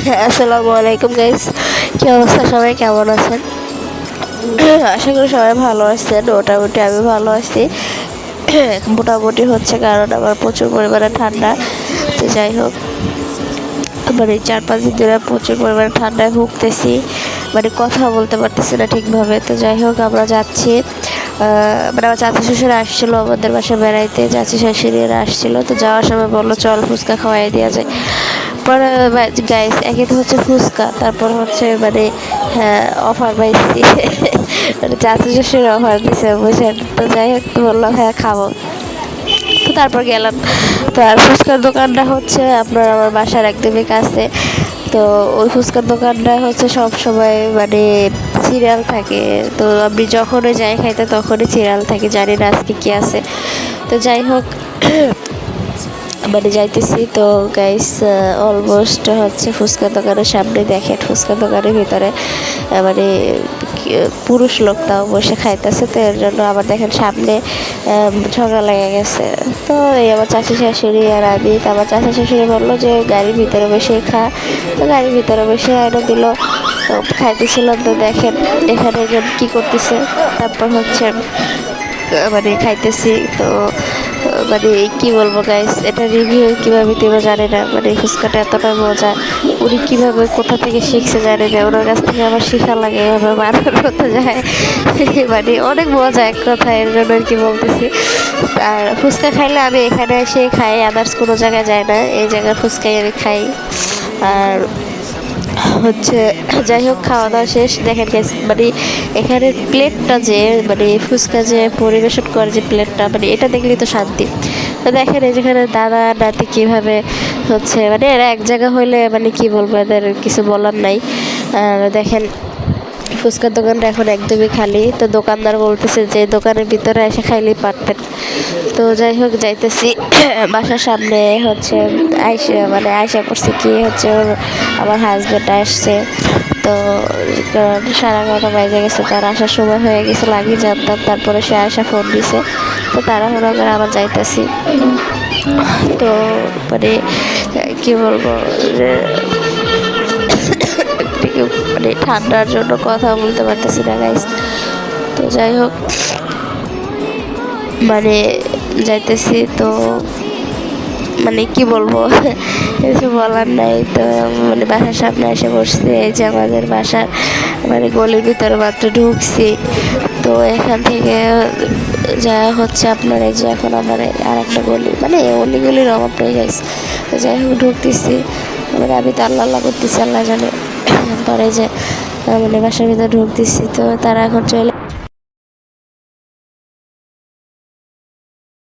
আসসালামু আলাইকুম গাইস, কি অবস্থা? সবাই কেমন আছেন? আশা করি সবাই ভালো আছেন। মোটামুটি আমি ভালো আছি। মোটামুটি হচ্ছে কারণ আমার প্রচুর পরিমাণে ঠান্ডা। তো যাই হোক, মানে 4-5 দিন ধরে প্রচুর পরিমাণে ঠান্ডায় ভুগতেছি, মানে কথা বলতে পারতেছি না ঠিকভাবে। তো যাই হোক, আমরা যাচ্ছি, মানে আমার চাচা শ্বশুরা আসছিলো আমাদের বাসায় বেড়াইতে, চাচি শাশুড়িরা আসছিলো। তো যাওয়ার সময় বললো চল ফুচকা খাওয়াই দেওয়া যায়। পরে গাইস, একে তো হচ্ছে ফুচকা, তারপর হচ্ছে মানে অফার পাইছি। মানে চাচি শ্বশুর অফার দিছে, বুঝছেন? তো যাই হোক, বললো হ্যাঁ খাবো। তো তারপর গেলাম। তো আর ফুচকার দোকানটা হচ্ছে আপনার আমার বাসার একদমই কাছে। তো ওই ফুচকার দোকানটা হচ্ছে সব সময় মানে সিরিয়াল থাকে। তো আমি যখনই যাই খাইতে তখনই সিরিয়াল থাকে, জানি না আজকে কি আছে। তো যাই হোক, মানে যাইতেছি। তো গাইস, অলমোস্ট হচ্ছে ফুচকা দোকানের সামনে, দেখেন ফুচকা দোকানের ভিতরে মানে পুরুষ লোক তাও বসে খাইতেছে। তো এর জন্য আবার দেখেন সামনে ঝগড়া লেগে গেছে। তো এই আমার চাচি শাশুড়ি আর আমি, তো আমার চাচি শাশুড়ি বললো যে গাড়ির ভিতরে বসে খা। তো গাড়ির ভিতরে বসে এনে দিল, খাইতেছিলাম। তো দেখেন এখানে একজন কী করতেছে, তারপর হচ্ছে মানে খাইতেছি। তো মানে কি বলবো গাইস, এটা রিভিউ কীভাবে দেবো জানি না। মানে ফুচকাটা এতটা মজা, উনি কীভাবে কোথা থেকে শিখছে জানি না। ওনার কাছ থেকে আমার শেখা লাগে, এভাবে বানানো হতে যায়। মানে অনেক মজা এক কথা, এর জন্য আর কি বলতেছি। আর ফুচকা খাইলে আমি এখানে এসে খাই, আদার্স কোনো জায়গায় যাই না, এই জায়গার ফুচকাই আমি খাই। আর হচ্ছে যাই হোক, খাওয়া দাওয়া শেষ। দেখেন গাইস, মানে এখানের প্লেটটা যে মানে ফুচকা যে পরিবেশন করে যে প্লেটটা, মানে এটা দেখলেই তো শান্তি। তো দেখেন এই যেখানে দাদা নাতি কীভাবে হচ্ছে, মানে এরা এক জায়গা হইলে মানে কি বলবো, এদের কিছু বলার নাই। আর দেখেন ফুচকার দোকানটা এখন একদমই খালি। তো দোকানদার বলতেছে যে দোকানের ভিতরে এসে খাইলেই পারতেন। তো যাই হোক, যাইতেছি। বাসার সামনে হচ্ছে আয়সা করছে কি হচ্ছে ওর, আমার হাজব্যান্ড আসছে। তো 11:30 বাজে গেছে, তার আসার সময় হয়ে গেছে, লাগিয়ে জানতাম। তারপরে সে আয়সা ফোন দিছে। তো তাড়াহুড়ো করে আবার যাইতেছি। তো মানে কি বলবো যে মানে ঠান্ডার জন্য কথা বলতে পারতেছি না গাইস। তো যাই হোক, মানে যাইতেছি। তো মানে কি বলবো, কিছু বলার নাই। তো মানে বাসার সামনে এসে বসছি, এই যে আমাদের বাসার মানে গলির ভিতরে মাত্র ঢুকছি। তো এখান থেকে যা হচ্ছে আপনার এই যে এখন আমার আর একটা গলি, মানে অলিগলির অভাব নেই গাইস। তো যাই হোক, ঢুকতেছি, মানে আমি তো আল্লাহ করতেছি, আল্লাহ জানে। পরে যে মানে বাসার ভিতরে ঢুকতেছি, তো তারা এখন চলে